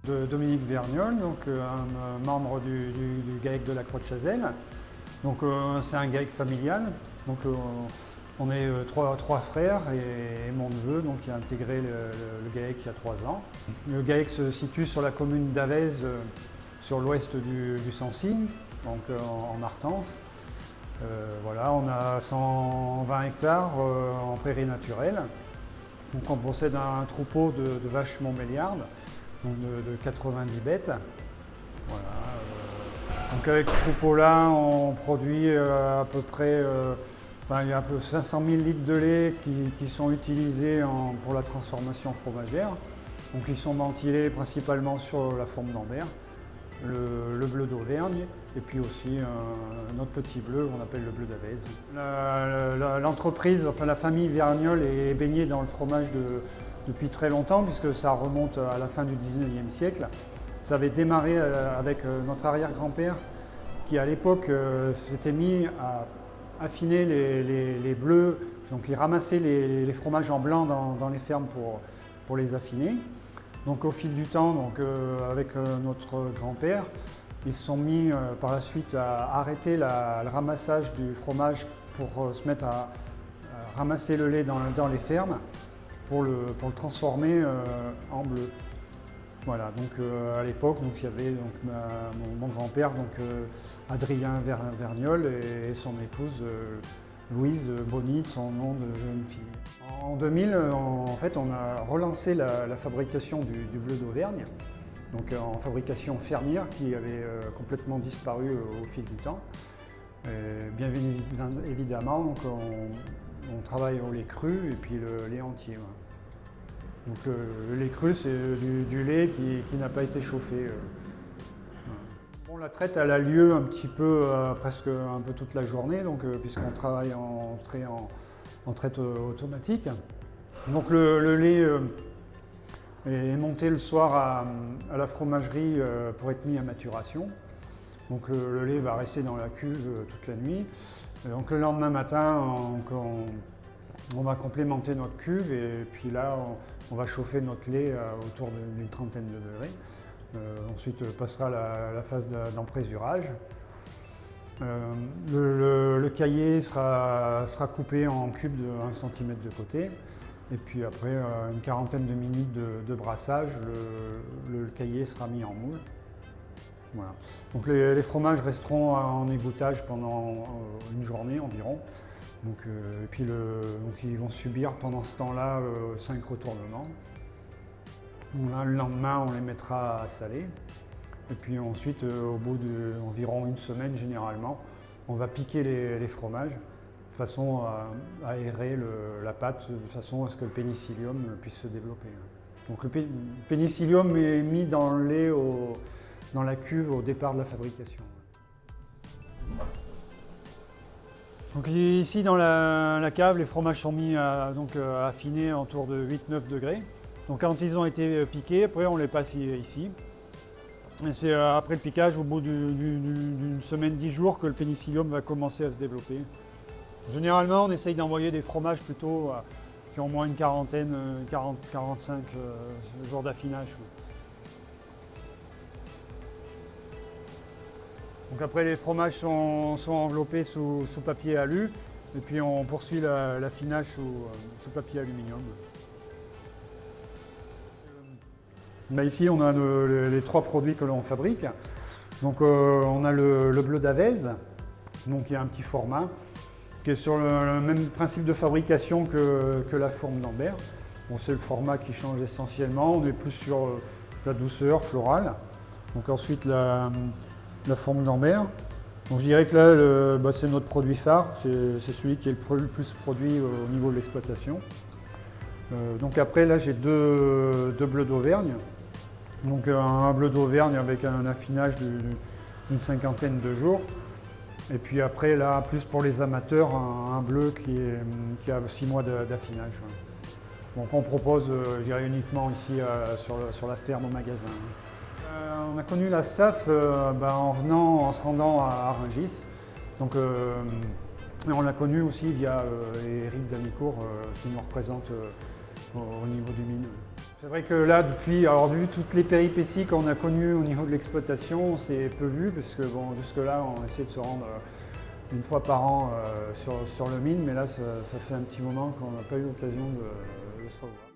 de Dominique Vergnol, donc un membre du GAEC de la Croix-de-Chazelle. Donc c'est un GAEC familial. Donc on est trois frères et mon neveu donc, qui a intégré le GAEC il y a 3 ans. Le GAEC se situe sur la commune d'Avez, sur l'ouest du Sancy, donc en Artense. Voilà, on a 120 hectares en prairie naturelle. Donc on possède un troupeau de vaches montbéliardes, donc de 90 bêtes. Voilà, donc avec ce troupeau-là, on produit à peu près il y a un peu 500 000 litres de lait qui sont utilisés pour la transformation fromagère. Donc ils sont ventilés principalement sur la fourme d'Ambert, le bleu d'Auvergne et puis aussi un autre petit bleu qu'on appelle le bleu d'Avez. L'entreprise, enfin la famille Vergnol est baignée dans le fromage depuis très longtemps puisque ça remonte à la fin du 19e siècle. Ça avait démarré avec notre arrière-grand-père qui à l'époque s'était mis à affiner les bleus, donc il ramassait les fromages en blanc dans les fermes pour les affiner. Donc au fil du temps, donc, avec notre grand-père, ils se sont mis par la suite à arrêter le ramassage du fromage pour se mettre à ramasser le lait dans les fermes pour le transformer en bleu. Voilà, donc à l'époque, il y avait donc, mon grand-père, Adrien Vergnol et son épouse Louise Bonny, de son nom de jeune fille. En 2000, en fait, on a relancé la fabrication du bleu d'Auvergne, donc en fabrication fermière qui avait complètement disparu au fil du temps. Et bien évidemment, donc, on travaille au lait cru et puis le lait entier. Ouais. Donc le lait cru, c'est du lait qui n'a pas été chauffé. Bon, la traite elle a lieu un petit peu, presque un peu toute la journée, puisqu'on travaille en traite automatique. Donc le lait est monté le soir à la fromagerie pour être mis à maturation. Donc le lait va rester dans la cuve toute la nuit. Donc le lendemain matin, on va complémenter notre cuve et puis là, on va chauffer notre lait autour d'une trentaine de degrés. Ensuite, passera la phase d'emprésurage. Le caillé sera coupé en cubes de 1 cm de côté. Et puis après une quarantaine de minutes de brassage, le caillé sera mis en moule. Voilà. Donc les fromages resteront en égouttage pendant une journée environ. Et puis ils vont subir pendant ce temps-là 5 retournements. Là, le lendemain, on les mettra à saler. Et puis ensuite, au bout d'environ une semaine généralement, on va piquer les fromages de façon à aérer la pâte, de façon à ce que le pénicillium puisse se développer. Donc le pénicillium est mis dans le lait, dans la cuve au départ de la fabrication. Donc ici dans la cave, les fromages sont mis à affiner autour de 8-9 degrés. Donc quand ils ont été piqués, après on les passe ici. Et c'est après le piquage, au bout d'une semaine, 10 jours, que le pénicillium va commencer à se développer. Généralement, on essaye d'envoyer des fromages plutôt qui ont au moins une quarantaine, 40-45 jours d'affinage. Donc après, les fromages sont enveloppés sous papier alu et puis on poursuit l'affinage sous papier aluminium. Ici, on a les 3 produits que l'on fabrique. Donc on a le bleu d'Avez, donc il y a un petit format qui est sur le même principe de fabrication que la fourme d'Ambert. Bon, c'est le format qui change essentiellement, on est plus sur la douceur florale. Donc ensuite la fourme d'Ambert. Donc je dirais que là, c'est notre produit phare, c'est celui qui est le plus produit au niveau de l'exploitation. Donc après, là, j'ai deux bleus d'Auvergne. Donc un bleu d'Auvergne avec un affinage d'une 50aine de jours. Et puis après, là, plus pour les amateurs, un bleu qui a 6 mois d'affinage. Donc on propose, je dirais, uniquement ici sur la ferme au magasin. On a connu la SAF en se rendant à Rungis. Donc, on l'a connu aussi via Éric Danicourt qui nous représente au niveau du mine. C'est vrai que là, alors vu toutes les péripéties qu'on a connues au niveau de l'exploitation, on s'est peu vu parce que bon, jusque-là, on essayait de se rendre une fois par an sur le mine, mais là, ça fait un petit moment qu'on n'a pas eu l'occasion de se revoir.